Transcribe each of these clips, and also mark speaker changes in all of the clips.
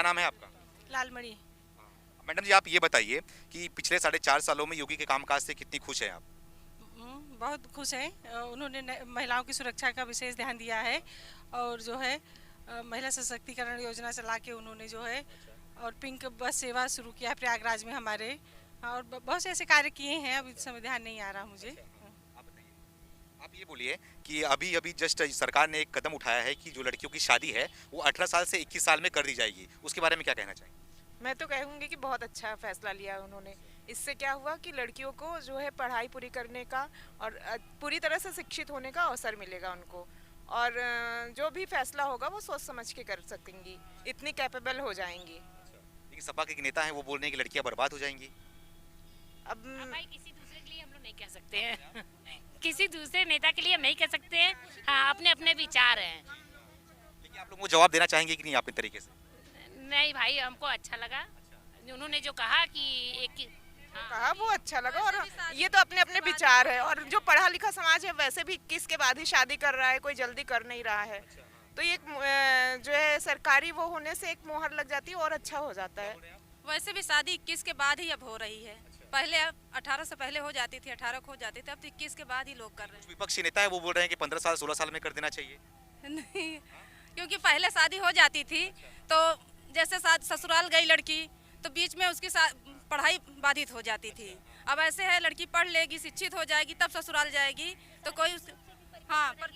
Speaker 1: क्या नाम है आपका?
Speaker 2: लालमणि।
Speaker 1: मैडम जी, आप ये बताइए कि पिछले 4.5 सालों में योगी के कामकाज से कितनी खुश हैं आप?
Speaker 2: बहुत खुश हैं। उन्होंने महिलाओं की सुरक्षा का विशेष ध्यान दिया है और जो है महिला सशक्तिकरण योजना चला के उन्होंने जो है और पिंक बस सेवा शुरू किया प्रयागराज में हमारे, और बहुत से ऐसे कार्य किए हैं। अभी इस समय ध्यान नहीं आ रहा मुझे।
Speaker 1: आप बताइए, आप ये बोलिए कि अभी अभी जस्ट सरकार ने एक कदम उठाया है कि जो लड़कियों की शादी है वो 18 साल से 21 साल में कर दी जाएगी, उसके बारे में क्या कहना चाहिए?
Speaker 3: मैं तो कहूँगी कि बहुत अच्छा फैसला लिया है उन्होंने। इससे क्या हुआ कि लड़कियों को जो है पढ़ाई पूरी करने का और पूरी तरह से शिक्षित होने का अवसर मिलेगा उनको, और जो भी फैसला होगा वो सोच समझ के कर सकेंगी, इतनी कैपेबल हो जाएंगी।
Speaker 1: लेकिन सपा के नेता हैं, वो बोल रहे हैं कि लड़कियां बर्बाद हो जाएंगी।
Speaker 3: अब
Speaker 4: भाई किसी दूसरे के लिए हम लोग नहीं कह सकते हैं किसी दूसरे नेता के लिए हम नहीं कह सकते हैं। हाँ, अपने अपने विचार हैं।
Speaker 1: लेकिन आप लोग वो जवाब देना चाहेंगे कि नहीं अपने तरीके से?
Speaker 4: नहीं भाई, हमको अच्छा लगा उन्होंने जो कहा कि एक
Speaker 3: कहा वो अच्छा लगा, और ये तो अपने अपने विचार है। और जो पढ़ा लिखा समाज है वैसे भी 21 के बाद ही शादी कर रहा है, कोई जल्दी कर नहीं रहा है। तो ये जो है सरकारी वो होने से एक मोहर लग जाती है और अच्छा हो जाता है।
Speaker 5: वैसे भी शादी 21 के बाद ही अब हो रही है। पहले 18 से पहले हो जाती थी, 18 को हो जाती थी, अब तो 21 के बाद ही लोग कर रहे हैं।
Speaker 1: विपक्षी नेता है वो बोल रहे हैं कि 15 साल 16 साल में कर देना चाहिए।
Speaker 5: नहीं, क्योंकि पहले शादी हो जाती थी तो जैसे ससुराल गई लड़की तो बीच में उसकी पढ़ाई बाधित हो जाती थी। अब ऐसे है, लड़की पढ़ लेगी, शिक्षित हो जाएगी, तब ससुराल जाएगी तो कोई हाँ पर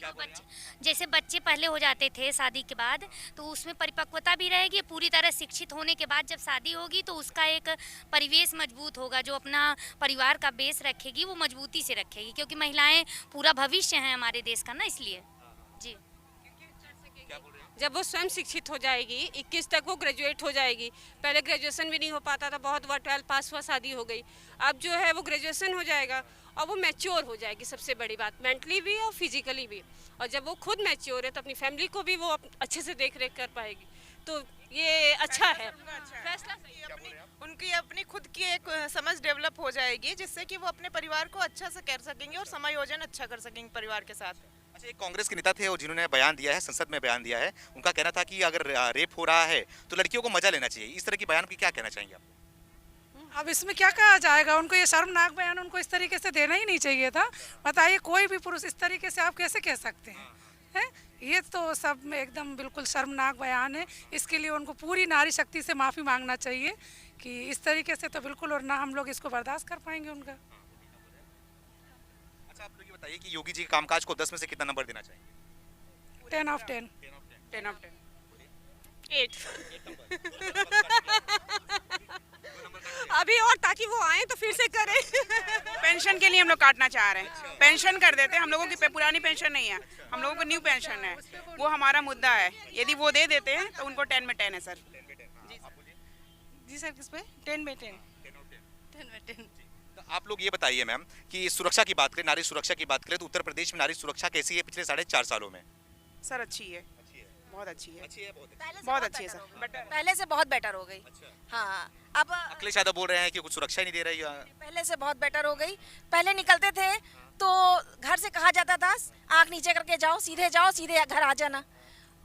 Speaker 4: जैसे बच्चे पहले हो जाते थे शादी के बाद, तो उसमें परिपक्वता भी रहेगी। पूरी तरह शिक्षित होने के बाद जब शादी होगी तो उसका एक परिवेश मजबूत होगा, जो अपना परिवार का बेस रखेगी वो मजबूती से रखेगी, क्योंकि महिलाएं पूरा भविष्य हैं हमारे देश का ना, इसलिए जी।
Speaker 5: जब वो स्वयं शिक्षित हो जाएगी, 21 तक वो ग्रेजुएट हो जाएगी। पहले ग्रेजुएशन भी नहीं हो पाता था, बहुत बार 12 पास हुआ शादी हो गई। अब जो है वो ग्रेजुएशन हो जाएगा और वो मैच्योर हो जाएगी, सबसे बड़ी बात मेंटली भी और फिजिकली भी। और जब वो खुद मैच्योर है तो अपनी फैमिली को भी वो अच्छे से देख रेख कर पाएगी। तो ये अच्छा है फैसला।
Speaker 3: उनकी अपनी खुद की एक समझ डेवलप हो जाएगी, जिससे कि वो अपने परिवार को अच्छा से कर सकेंगे और समायोजन अच्छा कर सकेंगे परिवार के साथ।
Speaker 1: अच्छा, एक कांग्रेस के नेता थे और जिन्होंने बयान दिया है, संसद में बयान दिया है, उनका कहना था कि अगर रेप हो रहा है तो लड़कियों को मजा लेना चाहिए। इस तरह की बयान की क्या कहना चाहेंगे आप?
Speaker 6: अब इसमें क्या कहा जाएगा, उनको ये शर्मनाक बयान उनको इस तरीके से देना ही नहीं चाहिए था। बताइए, कोई भी पुरुष इस तरीके से आप कैसे कह सकते हैं? ये तो सब में एकदम बिल्कुल शर्मनाक बयान है। इसके लिए उनको पूरी नारी शक्ति से माफ़ी मांगना चाहिए कि इस तरीके से तो बिल्कुल, और ना हम लोग इसको बर्दाश्त कर पाएंगे उनका।
Speaker 1: अच्छा, आप लोग ये बताइए कि योगी जी के कामकाज को 10 में से कितना नंबर देना चाहिए?
Speaker 6: 10 ऑफ 10।
Speaker 3: 10 ऑफ 10।
Speaker 5: 8 अभी और, ताकि वो आए तो फिर से करें।
Speaker 7: पेंशन के लिए हम लोग काटना चाह रहे हैं, पेंशन कर देते हैं। हम लोगों की पुरानी पेंशन नहीं है, हम लोगों को न्यू पेंशन है, वो हमारा मुद्दा है। यदि वो दे देते हैं तो उनको 10 में 10 है सर।
Speaker 2: जी सर, किस पे? 10 में 10। 10 में 10।
Speaker 1: तो आप लोग ये बताइए मैम कि सुरक्षा की बात करें, नारी सुरक्षा की बात करें, तो उत्तर प्रदेश में नारी सुरक्षा कैसी है पिछले 4.5 सालों में?
Speaker 7: सर अच्छी है, बहुत अच्छी है,
Speaker 8: पहले से
Speaker 7: बहुत अच्छी है सर।
Speaker 8: पहले से बहुत बेटर हो गई। हाँ, अब
Speaker 1: अखिलेश यादव बोल रहे हैं कि कुछ सुरक्षा ही नहीं दे रही है।
Speaker 8: पहले से बहुत बेटर हो गई। पहले निकलते थे तो घर से कहा जाता था आंख नीचे करके जाओ, सीधे घर आ जाना।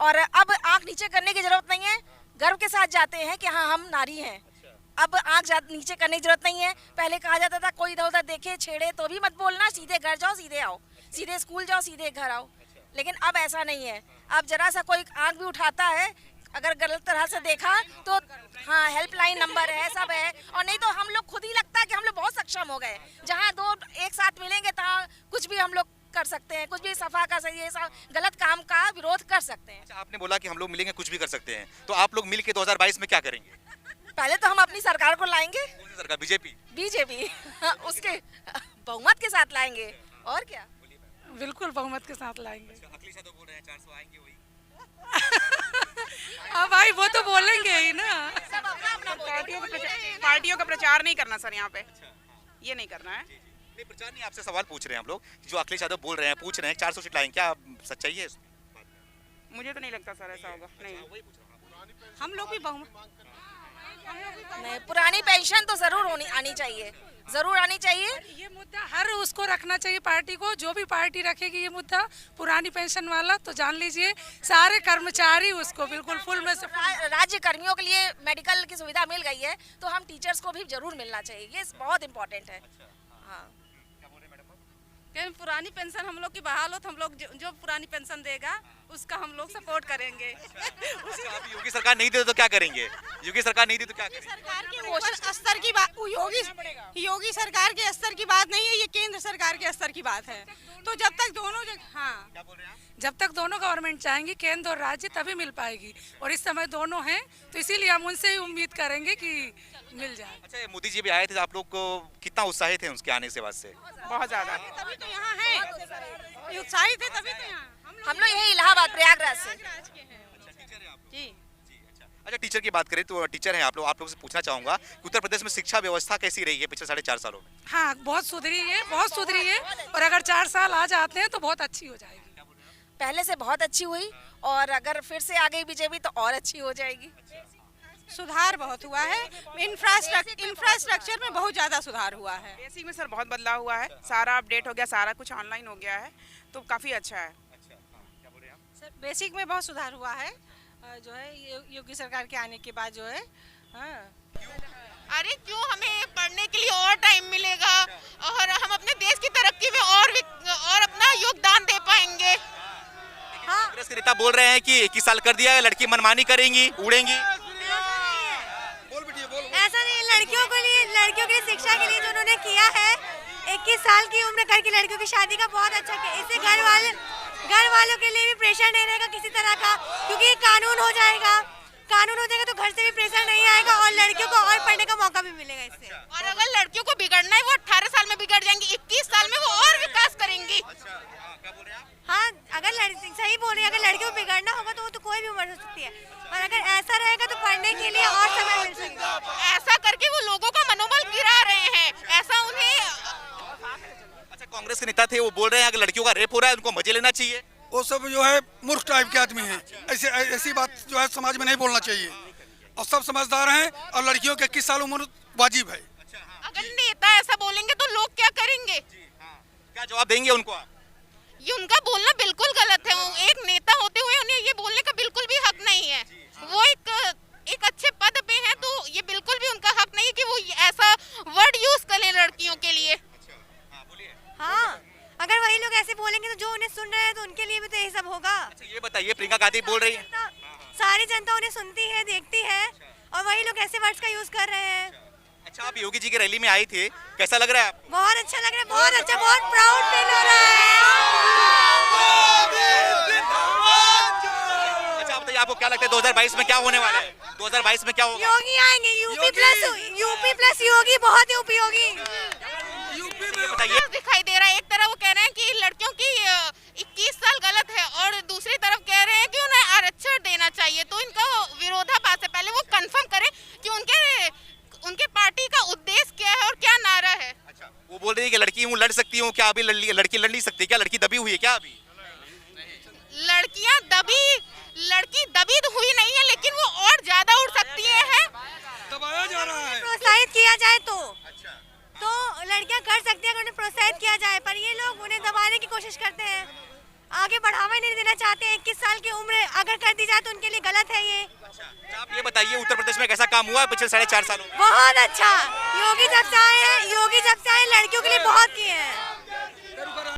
Speaker 8: और अब आंख नीचे करने की जरूरत नहीं है, गर्व के साथ जाते हैं कि हाँ हम नारी हैं। अब आंख नीचे करने की जरूरत नहीं है। पहले कहा जाता था कोई इधर उधर देखे छेड़े तो भी मत बोलना, सीधे घर जाओ, सीधे आओ, सीधे स्कूल जाओ, सीधे घर आओ। लेकिन अब ऐसा नहीं है। अब जरा सा कोई आंख भी उठाता है, अगर गलत तरह से देखा तो हाँ हेल्पलाइन नंबर है, सब है। और नहीं तो हम लोग खुद ही लगता है कि हम लोग बहुत सक्षम हो गए, जहाँ दो एक साथ मिलेंगे तहाँ कुछ भी हम लोग कर सकते हैं, कुछ भी सफा का सही गलत काम का विरोध कर सकते हैं।
Speaker 1: अच्छा, आपने बोला कि हम लोग मिलेंगे कुछ भी कर सकते हैं, तो आप लोग मिल के 2022 में क्या करेंगे?
Speaker 8: पहले तो हम अपनी सरकार को लाएंगे।
Speaker 1: कौन सी सरकार? बीजेपी?
Speaker 8: उसके बहुमत के साथ लाएंगे, और क्या?
Speaker 6: बिल्कुल बहुमत के साथ लाएंगे।
Speaker 1: अखिलेश यादव बोल रहे हैं 400 आएंगे वही।
Speaker 6: हाँ भाई, वो तो बोलेंगे ही ना।
Speaker 8: सब अपना अपना
Speaker 7: पार्टियों का प्रचार नहीं करना सर, यहाँ पे ये नहीं करना है।
Speaker 1: नहीं, प्रचार नहीं, आपसे सवाल पूछ रहे हैं हम लोग। जो अखिलेश यादव बोल रहे हैं, पूछ रहे हैं 400 सीट लाएंगे, क्या सच्चाई है?
Speaker 7: मुझे तो नहीं लगता सर ऐसा होगा। नहीं,
Speaker 2: हम लोग भी बहुमत
Speaker 8: नहीं, पुरानी पेंशन तो जरूर आनी चाहिए, जरूर आनी चाहिए।
Speaker 6: ये मुद्दा हर उसको रखना चाहिए, पार्टी को, जो भी पार्टी रखेगी ये मुद्दा पुरानी पेंशन वाला, तो जान लीजिए सारे कर्मचारी उसको बिल्कुल फुल में से
Speaker 8: राज्य कर्मियों के लिए मेडिकल की सुविधा मिल गई है, तो हम टीचर्स को भी जरूर मिलना चाहिए, ये बहुत इम्पोर्टेंट है। हाँ,
Speaker 5: पुरानी पेंशन हम लोग की बहाल हो तो हम लोग जो पुरानी पेंशन देगा उसका हम लोग सपोर्ट करेंगे।
Speaker 1: अच्छा, अभी योगी सरकार नहीं दे तो क्या करेंगे? योगी सरकार नहीं दे तो क्या करेंगे?
Speaker 9: सरकार के स्तर की बात, योगी सरकार के स्तर की बात नहीं है, ये केंद्र सरकार के स्तर की बात है। तो जब तक दोनों हाँ,
Speaker 1: क्या बोल रहे हैं आप?
Speaker 6: जब तक दोनों गवर्नमेंट चाहेंगी, केंद्र और राज्य, तभी मिल पाएगी, और इस समय दोनों हैं, तो इसीलिए हम उनसे ही उम्मीद करेंगे कि मिल जाए।
Speaker 1: अच्छा, ये मोदी जी भी आए थे, आप लोग को कितना उत्साहित है उसके आने से बाद से?
Speaker 7: बहुत ज़्यादा।
Speaker 9: तभी तो यहाँ है, उत्साहित है तभी तो यहाँ।
Speaker 8: हम लोग यही इलाहाबाद प्रयागराज से।
Speaker 9: जी,
Speaker 1: अच्छा, टीचर की बात करें तो टीचर हैं आप लोग से पूछना चाहूंगा कि उत्तर प्रदेश में शिक्षा व्यवस्था कैसी रही है पिछले 4.5 सालों में?
Speaker 6: हाँ, बहुत सुधरी है, बहुत सुधरी है, और अगर 4 साल आ जाते हैं तो बहुत अच्छी हो जाएगी।
Speaker 8: पहले से बहुत अच्छी हुई, और अगर फिर से आ गई बीजेपी तो और अच्छी हो जाएगी।
Speaker 9: सुधार बहुत हुआ है, इंफ्रास्ट्रक्चर में बहुत ज़्यादा सुधार हुआ है।
Speaker 7: बेसिक में सर बहुत बदलाव हुआ है, सारा अपडेट हो गया, सारा कुछ ऑनलाइन हो गया है, तो काफ़ी अच्छा है।
Speaker 2: सर बेसिक में बहुत सुधार हुआ है, जो है योगी सरकार के आने के बाद जो है। हाँ,
Speaker 3: अरे क्यों, हमें पढ़ने के लिए और टाइम मिलेगा और हम अपने देश की तरक्की में और अपना योगदान दे पाएंगे।
Speaker 1: कांग्रेस के नेता बोल रहे हैं कि 21 साल कर दिया है, लड़की मनमानी करेंगी, उड़ेंगी।
Speaker 10: ऐसा नहीं, लड़कियों के लिए शिक्षा के लिए जो उन्होंने किया है, 21 साल की उम्र करके लड़कियों की शादी का बहुत अच्छा किया। इससे घर वालों के लिए भी प्रेशर नहीं रहेगा किसी तरह का, क्योंकि कानून हो जाएगा तो घर से भी प्रेशर नहीं आएगा, और लड़कियों को और पढ़ने का मौका भी मिलेगा इससे।
Speaker 3: और अगर लड़कियों को बिगड़ना है वो 18 साल में बिगड़ जाएंगी, 21 साल में वो और विकास करेंगी।
Speaker 10: हाँ, अगर सही बोल रही है, अगर लड़कियों को बिगड़ना होगा तो वो तो कोई भी उम्र हो सकती है, और अगर ऐसा रहेगा तो पढ़ने के लिए और समय मिल सकता है।
Speaker 3: ऐसा करके वो लोगों का मनोबल गिरा रहे हैं, ऐसा उन्हें।
Speaker 1: अच्छा, कांग्रेस के नेता थे, वो बोल रहे हैं अगर लड़कियों का रेप हो रहा है उनको मजे लेना चाहिए।
Speaker 11: वो सब जो है मूर्ख टाइप के आदमी हैं, ऐसी बात जो है समाज में नहीं बोलना चाहिए, और सब समझदार हैं, और लड़कियों के 21 साल उम्र वाजिब है।
Speaker 3: अगर नेता ऐसा बोलेंगे तो लोग क्या करेंगे?
Speaker 1: क्या जवाब देंगे उनको आप?
Speaker 3: ये उनका बोलना बिल्कुल गलत है, वो एक नेता होते हुए उन्हें ये बोलने का बिल्कुल भी हक नहीं है। वो एक अच्छे पद पे हैं, तो ये बिल्कुल भी उनका हक नहीं है कि वो ऐसा वर्ड यूज करें लड़कियों के लिए।
Speaker 10: हाँ, अगर वही लोग ऐसे बोलेंगे तो जो उन्हें सुन रहे हैं तो उनके लिए भी तो यही सब होगा।
Speaker 1: अच्छा, ये बताइए, प्रियंका गांधी बोल रही है,
Speaker 10: सारी जनता उन्हें सुनती है, देखती है, और वही लोग ऐसे वर्ड्स का यूज कर रहे हैं।
Speaker 1: अच्छा, आप योगी जी की रैली में आई थे, कैसा लग रहा है आपको?
Speaker 10: बहुत अच्छा लग रहा है, बहुत अच्छा, बहुत प्राउड फील हो रहा है।
Speaker 1: अच्छा, आप बताइए, आपको क्या लगता है 2022 में क्या होने वाला है? 2022 में क्या होगा?
Speaker 10: योगी आएंगे, यूपी प्लस योगी, बहुत उपयोगी।
Speaker 1: बताइए,
Speaker 3: दिखाई दे रहा है, एक तरफ वो कह रहे हैं कि लड़कियों की 21 साल गलत है, और दूसरी तरफ कह रहे हैं कि उन्हें आरक्षण देना चाहिए। तो इनका विरोधाभास है, पहले वो कंफर्म करें कि उनके पार्टी का उद्देश्य क्या है और क्या नारा है।
Speaker 1: अच्छा, वो बोल रही है कि लड़की हूँ, लड़ सकती हूँ, क्या अभी लड़की लड़ नहीं सकती? क्या लड़की दबी हुई है क्या अभी?
Speaker 3: लड़की दबी हुई नहीं है, लेकिन वो और ज्यादा उड़ सकती है।
Speaker 11: दबाया जा रहा है।
Speaker 10: प्रोत्साहित किया जाए तो लड़कियां कर सकती हैं, अगर उन्हें प्रोत्साहित किया जाए, पर ये लोग उन्हें दबाने की कोशिश करते हैं, आगे बढ़ावा नहीं देना चाहते हैं। 21 साल की उम्र अगर कर दी जाए तो उनके लिए गलत है ये।
Speaker 1: अच्छा, आप ये बताइए, उत्तर प्रदेश में कैसा काम हुआ है पिछले 4.5 सालों में?
Speaker 10: बहुत अच्छा, योगी जब से आए लड़कियों के लिए बहुत किए हैं।